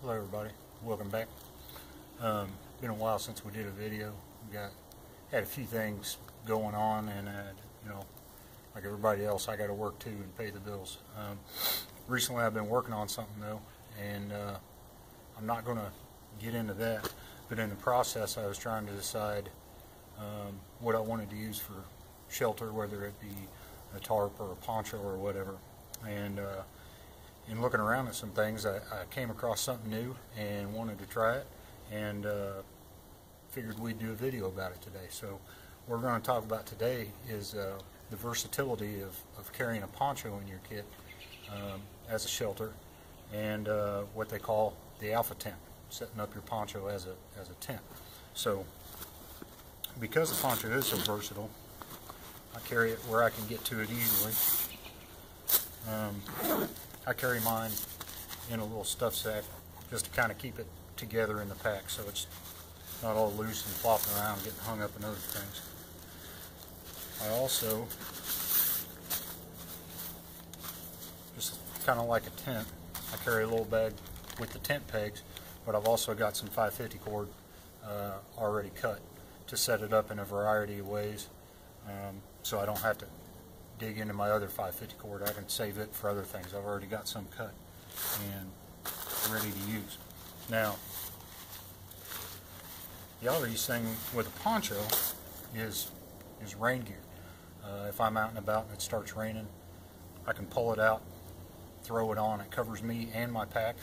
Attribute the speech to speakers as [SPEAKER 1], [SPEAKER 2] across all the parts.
[SPEAKER 1] Hello everybody, welcome back. Been a while since we did a video. We had a few things going on, and like everybody else, I got to work too and pay the bills. Recently I've been working on something though, and I'm not going to get into that, but in the process I was trying to decide what I wanted to use for shelter, whether it be a tarp or a poncho or whatever. And in looking around at some things, I came across something new and wanted to try it, and figured we'd do a video about it today. So what we're going to talk about today is the versatility of carrying a poncho in your kit as a shelter, and what they call the alpha tent, setting up your poncho as a tent. So because the poncho is so versatile, I carry it where I can get to it easily. I carry mine in a little stuff sack just to kind of keep it together in the pack, so it's not all loose and flopping around getting hung up in other things. I also, just kind of like a tent, I carry a little bag with the tent pegs, but I've also got some 550 cord already cut to set it up in a variety of ways, so I don't have to dig into my other 550 cord. I can save it for other things. I've already got some cut and ready to use. Now, the obvious thing with a poncho is rain gear. If I'm out and about and it starts raining, I can pull it out, throw it on. It covers me and my pack.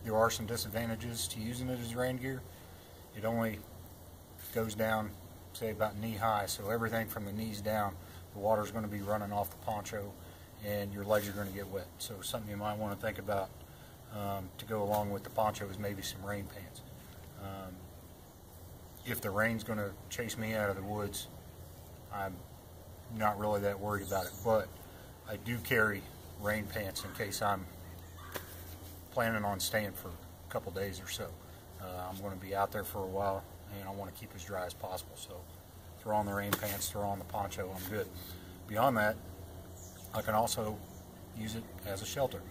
[SPEAKER 1] There are some disadvantages to using it as rain gear. It only goes down, say, about knee high, so everything from the knees down, the water's going to be running off the poncho and your legs are going to get wet. So something you might want to think about to go along with the poncho is maybe some rain pants. If the rain's going to chase me out of the woods, I'm not really that worried about it, but I do carry rain pants in case I'm planning on staying for a couple days or so. I'm going to be out there for a while and I want to keep as dry as possible, so throw on the rain pants, throw on the poncho, I'm good. Beyond that, I can also use it as a shelter.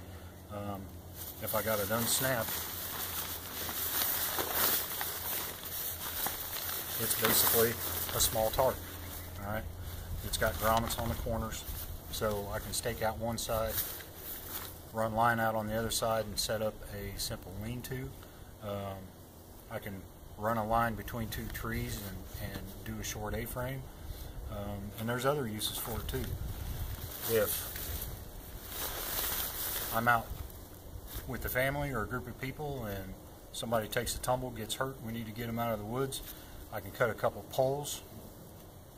[SPEAKER 1] If I got it unsnapped, it's basically a small tarp. Alright, it's got grommets on the corners, so I can stake out one side, run line out on the other side, and set up a simple lean-to. I can run a line between two trees and do a short A-frame, and there's other uses for it too. If I'm out with the family or a group of people and somebody takes a tumble, gets hurt, we need to get them out of the woods, I can cut a couple poles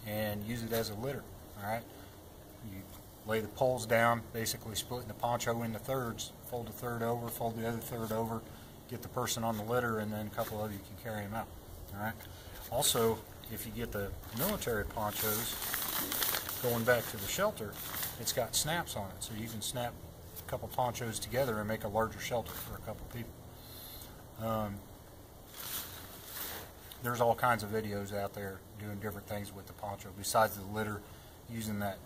[SPEAKER 1] and use it as a litter. Alright, you lay the poles down, basically splitting the poncho into thirds, fold the third over, fold the other third over, get the person on the litter, and then a couple of you can carry them out. Alright. Also, if you get the military ponchos, going back to the shelter, it's got snaps on it, so you can snap a couple ponchos together and make a larger shelter for a couple people. There's all kinds of videos out there doing different things with the poncho besides the litter, using that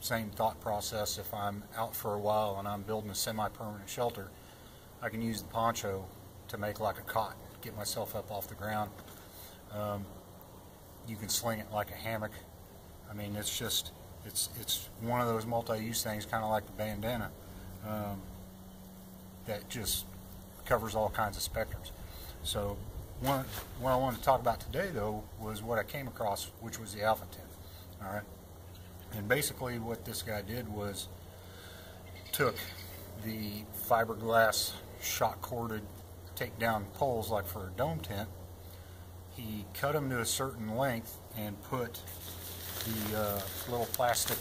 [SPEAKER 1] same thought process. If I'm out for a while and I'm building a semi-permanent shelter, I can use the poncho to make like a cot, get myself up off the ground. You can sling it like a hammock. I mean, it's just, it's one of those multi-use things, kind of like the bandana, that just covers all kinds of spectrums. So what I wanted to talk about today though was what I came across, which was the alpha tent. Alright, and basically what this guy did was took the fiberglass shot corded takedown poles like for a dome tent. He cut them to a certain length and put the little plastic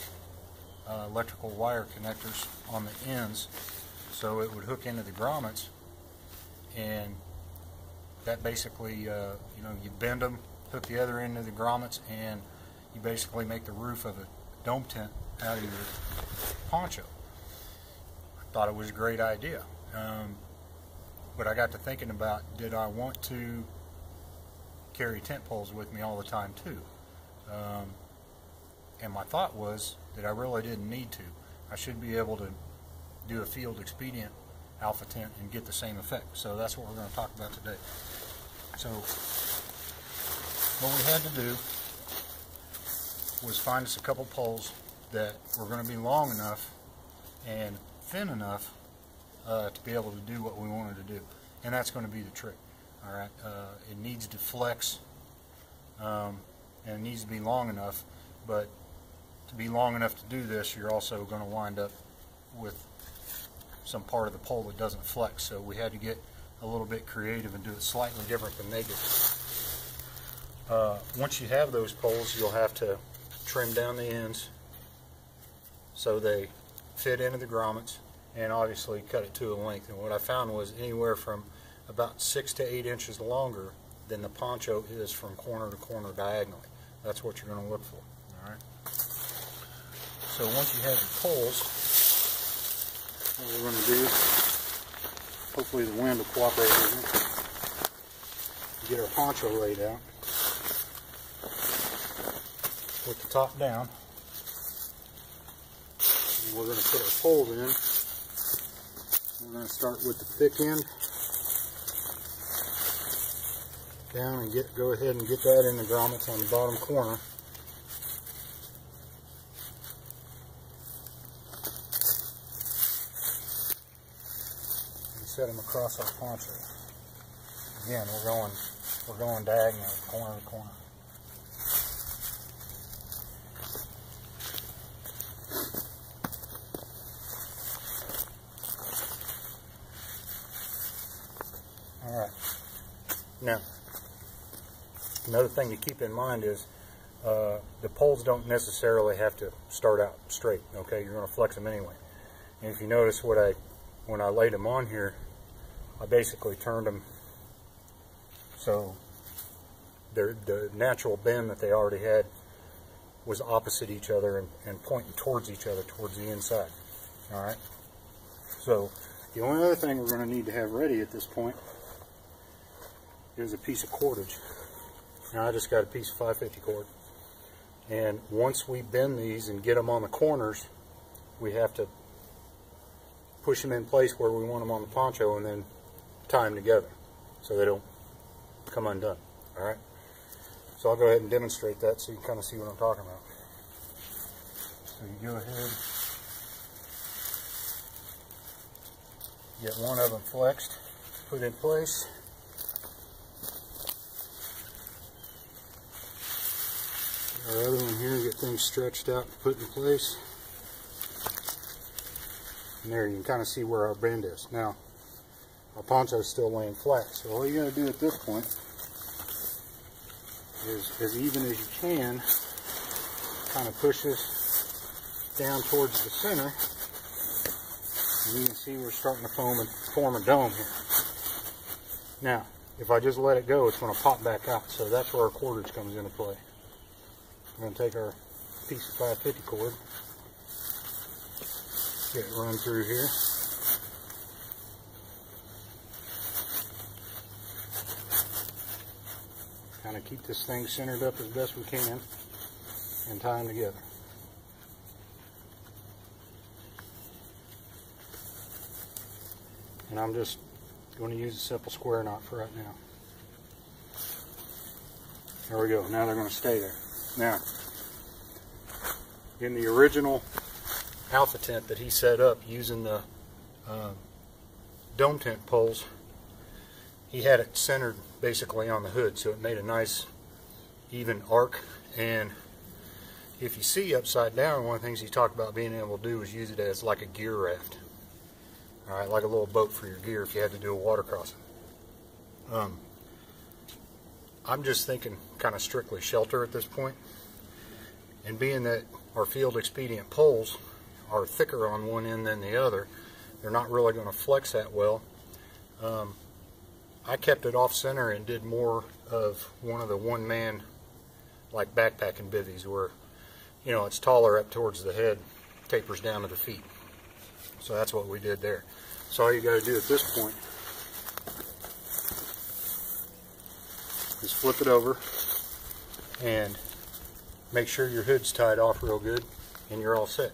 [SPEAKER 1] electrical wire connectors on the ends so it would hook into the grommets, and that basically you bend them, hook the other end of the grommets, and you basically make the roof of a dome tent out of your poncho. I thought it was a great idea. But I got to thinking about, did I want to carry tent poles with me all the time too? And my thought was that I really didn't need to. I should be able to do a field expedient alpha tent and get the same effect. So that's what we're going to talk about today. So what we had to do was find us a couple poles that were going to be long enough and thin enough to be able to do what we wanted to do, and that's going to be the trick. All right, it needs to flex, and it needs to be long enough, but to be long enough to do this, you're also going to wind up with some part of the pole that doesn't flex. So we had to get a little bit creative and do it slightly different than they did. Once you have those poles, you'll have to trim down the ends so they fit into the grommets, and obviously cut it to a length. And what I found was anywhere from about 6 to 8 inches longer than the poncho is from corner to corner diagonally. That's what you're going to look for. All right. So once you have your poles, what we're going to do, hopefully the wind will cooperate with me, get our poncho laid out with the top down. And we're going to put our poles in. We're going to start with the thick end down and go ahead and get that in the grommets on the bottom corner. And set them across our poncho. Again, we're going diagonal, corner to corner. Alright, now another thing to keep in mind is the poles don't necessarily have to start out straight, okay? You're going to flex them anyway. And if you notice when I laid them on here, I basically turned them so the natural bend that they already had was opposite each other and pointing towards each other, towards the inside. Alright, so the only other thing we're going to need to have ready at this point is a piece of cordage. Now I just got a piece of 550 cord, and once we bend these and get them on the corners, we have to push them in place where we want them on the poncho and then tie them together so they don't come undone. Alright, so I'll go ahead and demonstrate that so you can kind of see what I'm talking about. So you go ahead, get one of them flexed, put in place. Our other one here, get things stretched out and put in place. And there you can kind of see where our bend is. Now, our poncho is still laying flat, so all you got to do at this point is, as even as you can, kind of push this down towards the center. And you can see we're starting to form a dome here. Now, if I just let it go, it's going to pop back out, so that's where our cordage comes into play. We're going to take our piece of 550 cord, get it run through here. Kind of keep this thing centered up as best we can and tie them together. And I'm just going to use a simple square knot for right now. There we go. Now they're going to stay there. Now, in the original alpha tent that he set up using the dome tent poles, he had it centered basically on the hood, so it made a nice even arc. And if you see upside down, one of the things he talked about being able to do is use it as like a gear raft. Alright, like a little boat for your gear if you had to do a water crossing. I'm just thinking kind of strictly shelter at this point. And being that our field expedient poles are thicker on one end than the other, they're not really going to flex that well. I kept it off center and did more of one of the one-man like backpacking bivvies where, you know, it's taller up towards the head, tapers down to the feet. So that's what we did there. So all you got to do at this point is flip it over and make sure your hood's tied off real good and you're all set.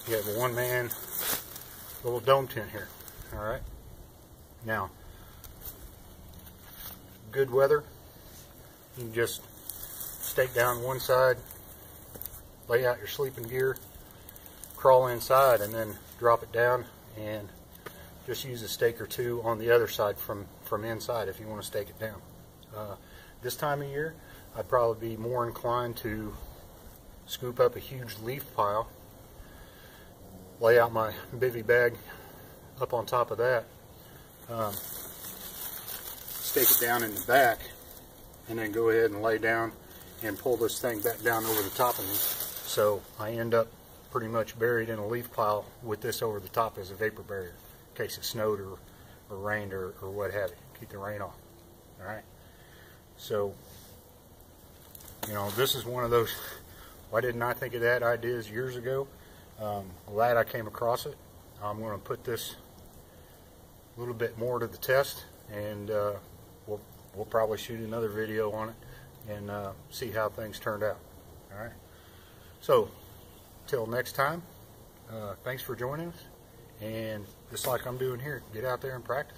[SPEAKER 1] You have a one-man little dome tent here. All right. Now, good weather, you can just stake down one side, lay out your sleeping gear, crawl inside, and then drop it down, and just use a stake or two on the other side from inside if you want to stake it down. This time of year, I'd probably be more inclined to scoop up a huge leaf pile, lay out my bivy bag up on top of that, stake it down in the back, and then go ahead and lay down and pull this thing back down over the top of me. So I end up pretty much buried in a leaf pile with this over the top as a vapor barrier in case it snowed or rained or what have you. Keep the rain off. Alright. So, you know, this is one of those, why didn't I think of that ideas years ago? Glad I came across it. I'm going to put this a little bit more to the test, and we'll probably shoot another video on it and see how things turned out. Alright. So, till next time, thanks for joining us, and just like I'm doing here, get out there and practice.